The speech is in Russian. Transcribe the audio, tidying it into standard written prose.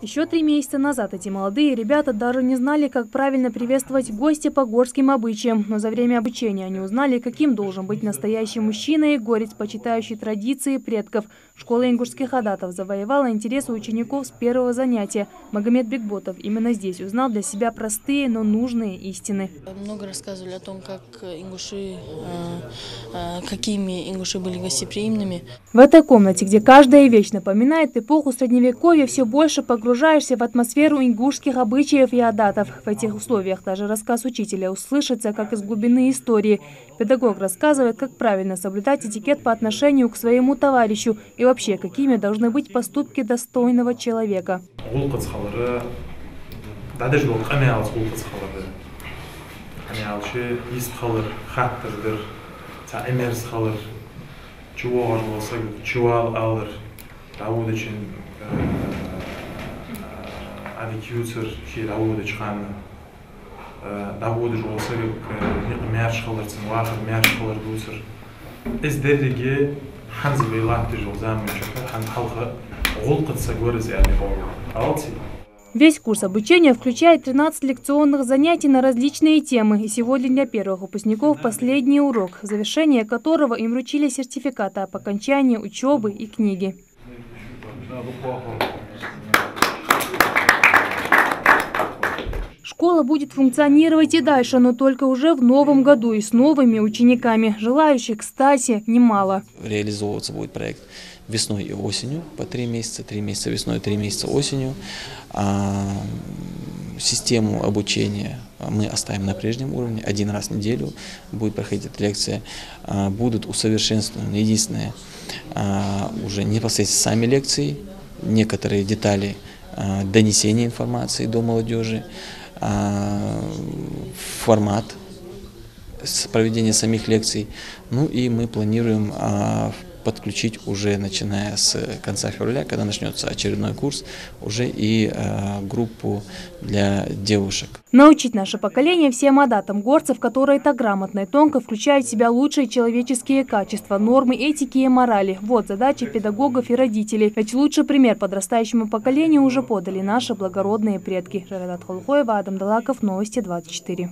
Еще 3 месяца назад эти молодые ребята даже не знали, как правильно приветствовать гостя по горским обычаям. Но за время обучения они узнали, каким должен быть настоящий мужчина и горец, почитающий традиции предков. Школа ингушских адатов завоевала интересы учеников с первого занятия. Магомед Бекботов именно здесь узнал для себя простые, но нужные истины. Много рассказывали о том, как ингуши, какими ингуши были гостеприимными. В этой комнате, где каждая вещь напоминает эпоху Средневековья, все больше погружаешься в атмосферу ингушских обычаев и адатов. В этих условиях даже рассказ учителя услышится, как из глубины истории. Педагог рассказывает, как правильно соблюдать этикет по отношению к своему товарищу и вообще, какими должны быть поступки достойного человека. Чувал болса, чувал алыр, дауд için адикютер, şey дауд çıkan, дауд болса, мерш кылырсың, вахыр мерш кылыр булсыр. Издерге ханзы бейлатты жолзам мечөк, хан халкы гол кытса көрөз яли бол. Алти. Весь курс обучения включает 13 лекционных занятий на различные темы. И сегодня для первых выпускников последний урок, в завершение которого им вручили сертификаты об окончании учебы и книги. Школа будет функционировать и дальше, но только уже в новом году и с новыми учениками. Желающих, кстати, немало. Реализовываться будет проект весной и осенью по 3 месяца. 3 месяца весной, 3 месяца осенью. Систему обучения мы оставим на прежнем уровне. 1 раз в неделю будет проходить эта лекция. Будут усовершенствованы единственное уже непосредственно сами лекции, некоторые детали донесения информации до молодежи, формат проведения самих лекций. Ну и мы планируем подключить уже начиная с конца февраля, когда начнется очередной курс, уже и группу для девушек. Научить наше поколение всем адатам горцев, которые так грамотно и тонко включают в себя лучшие человеческие качества, нормы этики и морали. Вот задача педагогов и родителей. Ведь лучший пример подрастающему поколению уже подали наши благородные предки. Жарадат Холхоева, Адам Далаков, Новости 24.